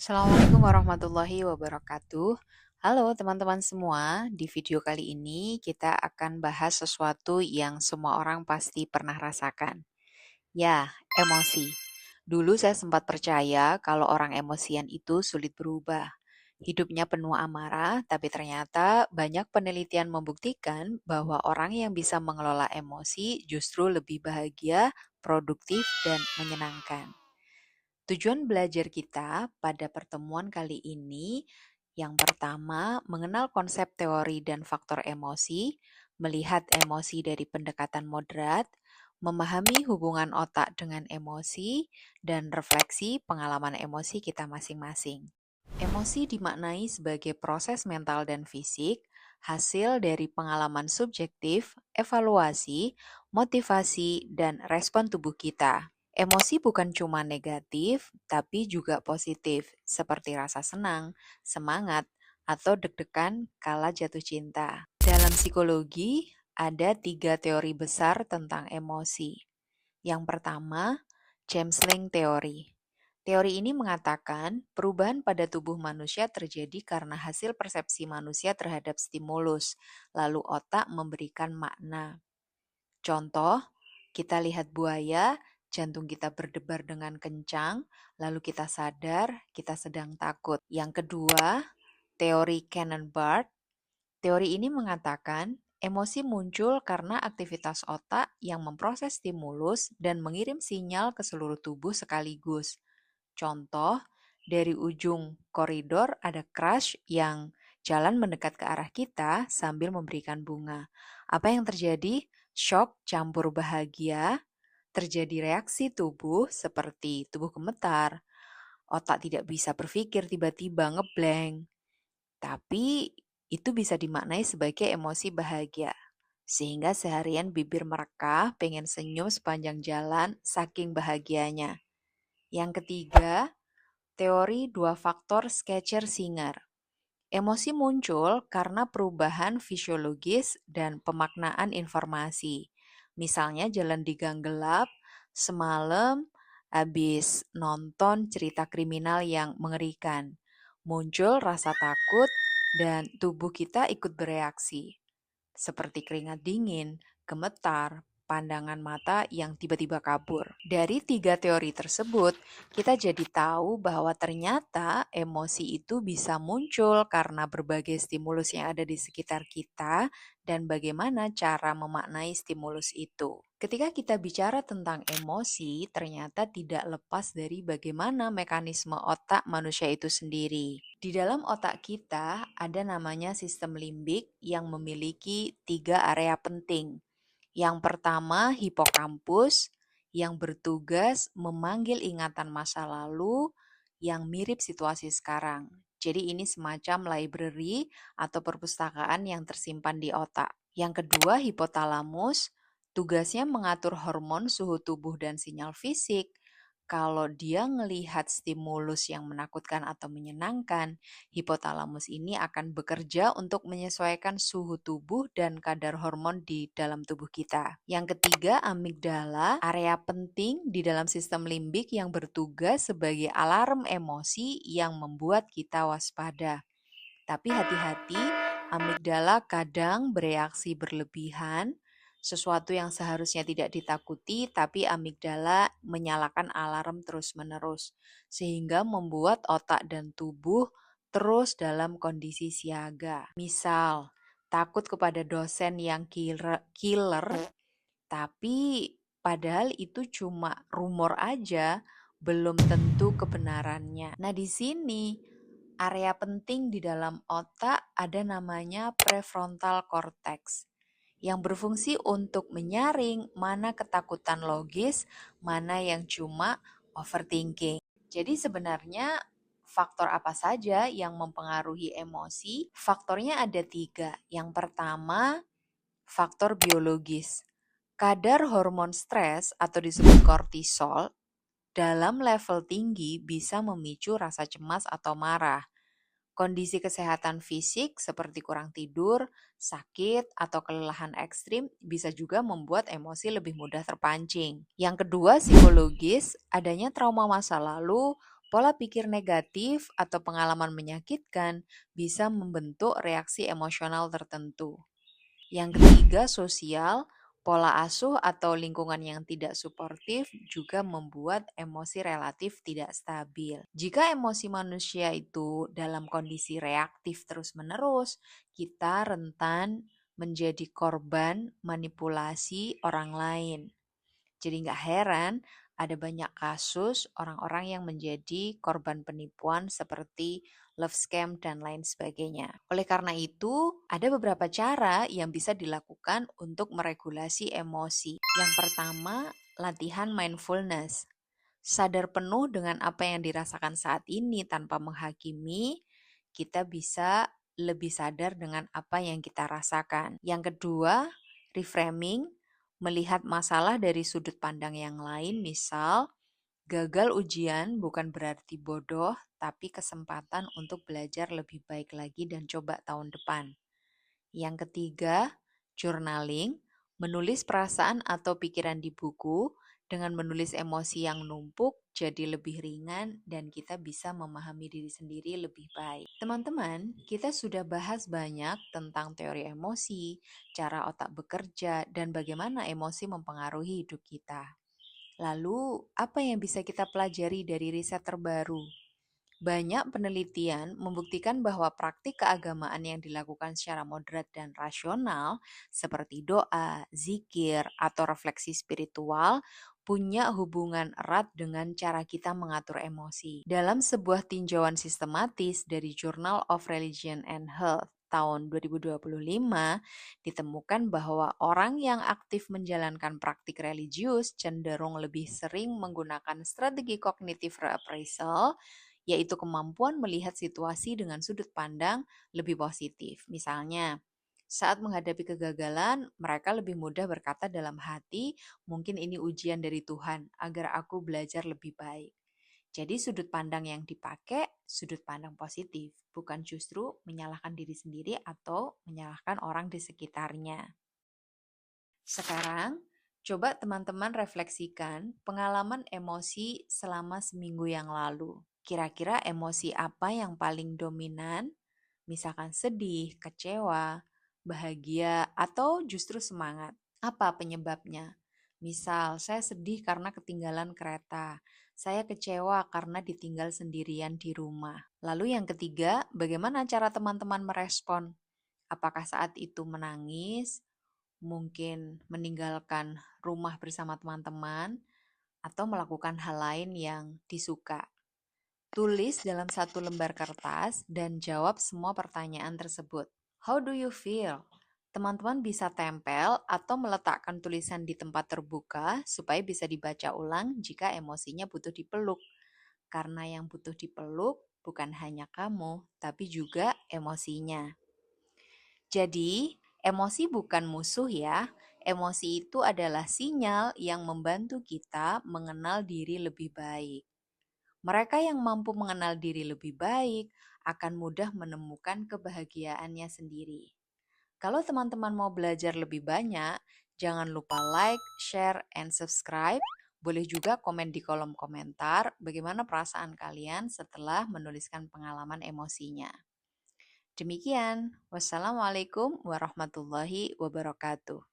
Assalamualaikum warahmatullahi wabarakatuh. Halo teman-teman semua, di video kali ini kita akan bahas sesuatu yang semua orang pasti pernah rasakan. Ya, emosi. Dulu saya sempat percaya kalau orang emosian itu sulit berubah. Hidupnya penuh amarah, tapi ternyata banyak penelitian membuktikan bahwa orang yang bisa mengelola emosi justru lebih bahagia, produktif, dan menyenangkan. Tujuan belajar kita pada pertemuan kali ini yang pertama, mengenal konsep teori dan faktor emosi, melihat emosi dari pendekatan moderat, memahami hubungan otak dengan emosi, dan refleksi pengalaman emosi kita masing-masing. Emosi dimaknai sebagai proses mental dan fisik, hasil dari pengalaman subjektif, evaluasi, motivasi, dan respon tubuh kita. Emosi bukan cuma negatif, tapi juga positif, seperti rasa senang, semangat, atau deg-degan kala jatuh cinta. Dalam psikologi, ada 3 teori besar tentang emosi. Yang pertama, James-Lange Theory. Teori ini mengatakan perubahan pada tubuh manusia terjadi karena hasil persepsi manusia terhadap stimulus, lalu otak memberikan makna. Contoh, kita lihat buaya, jantung kita berdebar dengan kencang, lalu kita sadar kita sedang takut. Yang kedua, teori Cannon-Bard. Teori ini mengatakan emosi muncul karena aktivitas otak yang memproses stimulus dan mengirim sinyal ke seluruh tubuh sekaligus. Contoh, dari ujung koridor ada crush yang jalan mendekat ke arah kita sambil memberikan bunga. Apa yang terjadi? Shock campur bahagia, terjadi reaksi tubuh seperti tubuh gemetar, otak tidak bisa berpikir, tiba-tiba ngeblank. Tapi itu bisa dimaknai sebagai emosi bahagia. Sehingga seharian bibir merekah, pengen senyum sepanjang jalan, saking bahagianya. Yang ketiga, teori 2 faktor Schaecher-Singer. Emosi muncul karena perubahan fisiologis dan pemaknaan informasi. Misalnya jalan di gang gelap, semalam habis nonton cerita kriminal yang mengerikan. Muncul rasa takut dan tubuh kita ikut bereaksi seperti keringat dingin, gemetar, pandangan mata yang tiba-tiba kabur. Dari 3 teori tersebut, kita jadi tahu bahwa ternyata emosi itu bisa muncul karena berbagai stimulus yang ada di sekitar kita dan bagaimana cara memaknai stimulus itu. Ketika kita bicara tentang emosi, ternyata tidak lepas dari bagaimana mekanisme otak manusia itu sendiri. Di dalam otak kita ada namanya sistem limbik yang memiliki 3 area penting. Yang pertama, hipokampus yang bertugas memanggil ingatan masa lalu yang mirip situasi sekarang. Jadi ini semacam library atau perpustakaan yang tersimpan di otak. Yang kedua, hipotalamus, tugasnya mengatur hormon, suhu tubuh, dan sinyal fisik. Kalau dia ngelihat stimulus yang menakutkan atau menyenangkan, hipotalamus ini akan bekerja untuk menyesuaikan suhu tubuh dan kadar hormon di dalam tubuh kita. Yang ketiga, amigdala, area penting di dalam sistem limbik yang bertugas sebagai alarm emosi yang membuat kita waspada. Tapi hati-hati, amigdala kadang bereaksi berlebihan, sesuatu yang seharusnya tidak ditakuti, tapi amigdala menyalakan alarm terus-menerus, sehingga membuat otak dan tubuh terus dalam kondisi siaga. Misal, takut kepada dosen yang killer, tapi padahal itu cuma rumor aja, belum tentu kebenarannya. Nah, di sini area penting di dalam otak ada namanya prefrontal cortex yang berfungsi untuk menyaring mana ketakutan logis, mana yang cuma overthinking. Jadi sebenarnya faktor apa saja yang mempengaruhi emosi? Faktornya ada 3. Yang pertama, faktor biologis. Kadar hormon stres atau disebut kortisol dalam level tinggi bisa memicu rasa cemas atau marah. Kondisi kesehatan fisik seperti kurang tidur, sakit, atau kelelahan ekstrim bisa juga membuat emosi lebih mudah terpancing. Yang kedua, psikologis, adanya trauma masa lalu, Pola pikir negatif atau pengalaman menyakitkan bisa membentuk reaksi emosional tertentu. Yang ketiga, sosial. Pola asuh atau lingkungan yang tidak suportif juga membuat emosi relatif tidak stabil. Jika emosi manusia itu dalam kondisi reaktif terus-menerus, kita rentan menjadi korban manipulasi orang lain. Jadi nggak heran ada banyak kasus orang-orang yang menjadi korban penipuan seperti love scam dan lain sebagainya. Oleh karena itu, ada beberapa cara yang bisa dilakukan untuk meregulasi emosi. Yang pertama, latihan mindfulness. Sadar penuh dengan apa yang dirasakan saat ini tanpa menghakimi, kita bisa lebih sadar dengan apa yang kita rasakan. Yang kedua, reframing, melihat masalah dari sudut pandang yang lain, misal gagal ujian bukan berarti bodoh, tapi kesempatan untuk belajar lebih baik lagi dan coba tahun depan. Yang ketiga, journaling, menulis perasaan atau pikiran di buku. Dengan menulis emosi yang numpuk, jadi lebih ringan dan kita bisa memahami diri sendiri lebih baik. Teman-teman, kita sudah bahas banyak tentang teori emosi, cara otak bekerja, dan bagaimana emosi mempengaruhi hidup kita. Lalu, apa yang bisa kita pelajari dari riset terbaru? Banyak penelitian membuktikan bahwa praktik keagamaan yang dilakukan secara moderat dan rasional, seperti doa, zikir, atau refleksi spiritual, punya hubungan erat dengan cara kita mengatur emosi. Dalam sebuah tinjauan sistematis dari Journal of Religion and Health tahun 2025, ditemukan bahwa orang yang aktif menjalankan praktik religius cenderung lebih sering menggunakan strategi kognitif reappraisal, yaitu kemampuan melihat situasi dengan sudut pandang lebih positif. Misalnya, saat menghadapi kegagalan, mereka lebih mudah berkata dalam hati, mungkin ini ujian dari Tuhan agar aku belajar lebih baik. Jadi sudut pandang yang dipakai, sudut pandang positif, bukan justru menyalahkan diri sendiri atau menyalahkan orang di sekitarnya. Sekarang, coba teman-teman refleksikan pengalaman emosi selama seminggu yang lalu. Kira-kira emosi apa yang paling dominan? Misalkan sedih, kecewa, bahagia, atau justru semangat. Apa penyebabnya? Misal, saya sedih karena ketinggalan kereta. Saya kecewa karena ditinggal sendirian di rumah. Lalu yang ketiga, bagaimana cara teman-teman merespon? Apakah saat itu menangis, mungkin meninggalkan rumah bersama teman-teman, atau melakukan hal lain yang disuka? Tulis dalam satu lembar kertas dan jawab semua pertanyaan tersebut. How do you feel? Teman-teman bisa tempel atau meletakkan tulisan di tempat terbuka supaya bisa dibaca ulang jika emosinya butuh dipeluk. Karena yang butuh dipeluk bukan hanya kamu, tapi juga emosinya. Jadi, emosi bukan musuh ya. Emosi itu adalah sinyal yang membantu kita mengenal diri lebih baik. Mereka yang mampu mengenal diri lebih baik akan mudah menemukan kebahagiaannya sendiri. Kalau teman-teman mau belajar lebih banyak, jangan lupa like, share, and subscribe. Boleh juga komen di kolom komentar bagaimana perasaan kalian setelah menuliskan pengalaman emosinya. Demikian, wassalamualaikum warahmatullahi wabarakatuh.